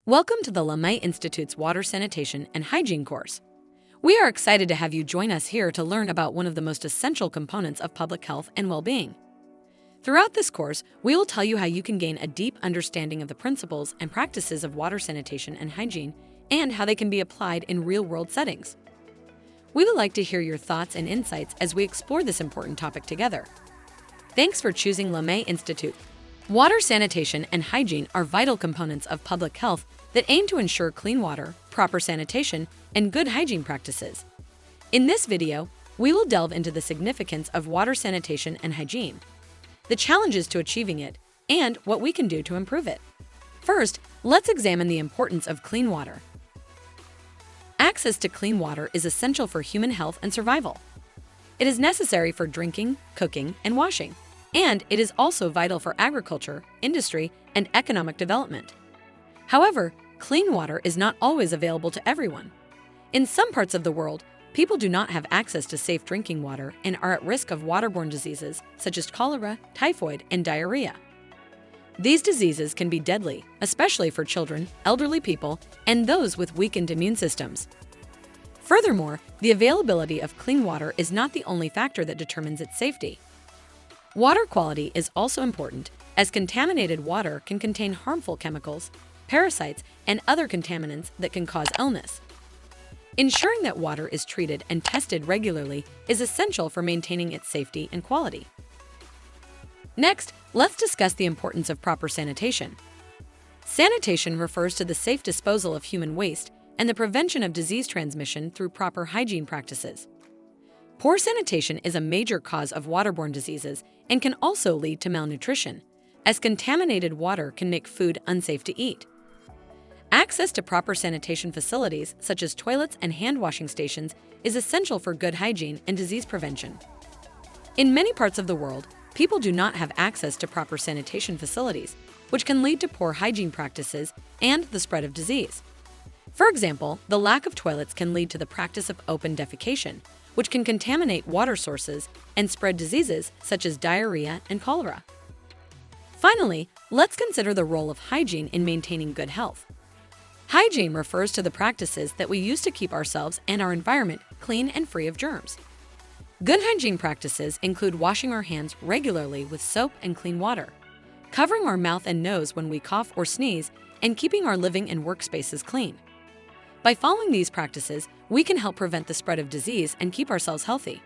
Welcome to the Lamai Institute's Water Sanitation and Hygiene course. We are excited to have you join us here to learn about one of the most essential components of public health and well-being. Throughout this course, we will tell you how you can gain a deep understanding of the principles and practices of water sanitation and hygiene and how they can be applied in real-world settings. We would like to hear your thoughts and insights as we explore this important topic together. Thanks for choosing Lamai Institute. Water sanitation and hygiene are vital components of public health that aim to ensure clean water, proper sanitation, and good hygiene practices. In this video, we will delve into the significance of water sanitation and hygiene, the challenges to achieving it, and what we can do to improve it. First, let's examine the importance of clean water. Access to clean water is essential for human health and survival. It is necessary for drinking, cooking, and washing. And it is also vital for agriculture, industry, and economic development. However, clean water is not always available to everyone. In some parts of the world, people do not have access to safe drinking water and are at risk of waterborne diseases such as cholera, typhoid, and diarrhea. These diseases can be deadly, especially for children, elderly people, and those with weakened immune systems. Furthermore, the availability of clean water is not the only factor that determines its safety. Water quality is also important, as contaminated water can contain harmful chemicals, parasites, and other contaminants that can cause illness. Ensuring that water is treated and tested regularly is essential for maintaining its safety and quality. Next, let's discuss the importance of proper sanitation. Sanitation refers to the safe disposal of human waste and the prevention of disease transmission through proper hygiene practices. Poor sanitation is a major cause of waterborne diseases and can also lead to malnutrition, as contaminated water can make food unsafe to eat. Access to proper sanitation facilities, such as toilets and hand washing stations, is essential for good hygiene and disease prevention. In many parts of the world, people do not have access to proper sanitation facilities, which can lead to poor hygiene practices and the spread of disease. For example, the lack of toilets can lead to the practice of open defecation, which can contaminate water sources and spread diseases such as diarrhea and cholera. Finally, let's consider the role of hygiene in maintaining good health. Hygiene refers to the practices that we use to keep ourselves and our environment clean and free of germs. Good hygiene practices include washing our hands regularly with soap and clean water, covering our mouth and nose when we cough or sneeze, and keeping our living and workspaces clean. By following these practices, we can help prevent the spread of disease and keep ourselves healthy.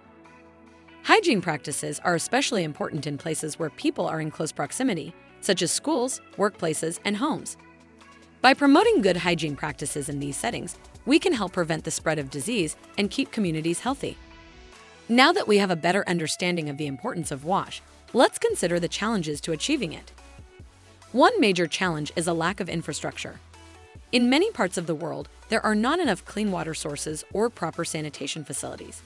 Hygiene practices are especially important in places where people are in close proximity, such as schools, workplaces, and homes. By promoting good hygiene practices in these settings, we can help prevent the spread of disease and keep communities healthy. Now that we have a better understanding of the importance of WASH, let's consider the challenges to achieving it. One major challenge is a lack of infrastructure. In many parts of the world, there are not enough clean water sources or proper sanitation facilities.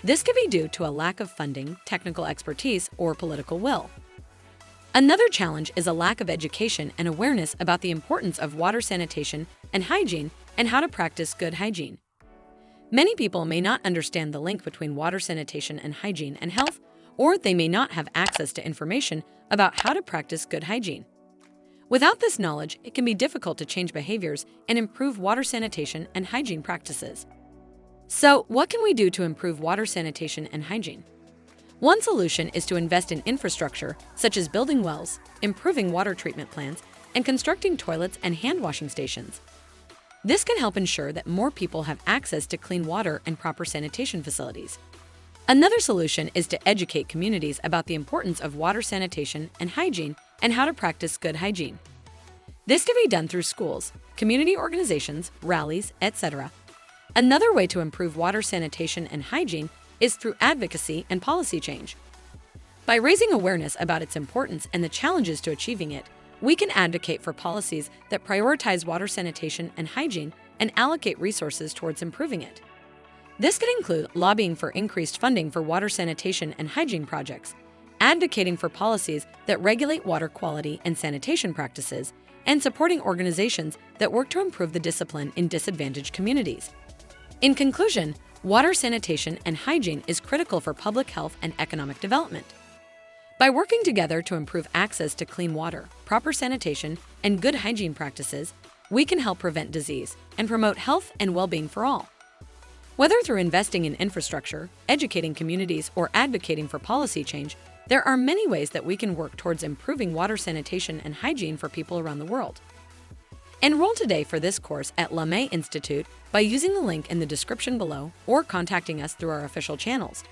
This could be due to a lack of funding, technical expertise, or political will. Another challenge is a lack of education and awareness about the importance of water sanitation and hygiene and how to practice good hygiene. Many people may not understand the link between water sanitation and hygiene and health, or they may not have access to information about how to practice good hygiene. Without this knowledge, it can be difficult to change behaviors and improve water sanitation and hygiene practices. So, what can we do to improve water sanitation and hygiene? One solution is to invest in infrastructure, such as building wells, improving water treatment plants, and constructing toilets and hand washing stations. This can help ensure that more people have access to clean water and proper sanitation facilities. Another solution is to educate communities about the importance of water sanitation and hygiene and how to practice good hygiene. This can be done through schools, community organizations, rallies, etc. Another way to improve water sanitation and hygiene is through advocacy and policy change. By raising awareness about its importance and the challenges to achieving it, we can advocate for policies that prioritize water sanitation and hygiene and allocate resources towards improving it. This could include lobbying for increased funding for water sanitation and hygiene projects, advocating for policies that regulate water quality and sanitation practices, and supporting organizations that work to improve the discipline in disadvantaged communities. In conclusion, water sanitation and hygiene is critical for public health and economic development. By working together to improve access to clean water, proper sanitation, and good hygiene practices, we can help prevent disease and promote health and well-being for all. Whether through investing in infrastructure, educating communities, or advocating for policy change, there are many ways that we can work towards improving water sanitation and hygiene for people around the world. Enroll today for this course at Lamai Institute by using the link in the description below or contacting us through our official channels.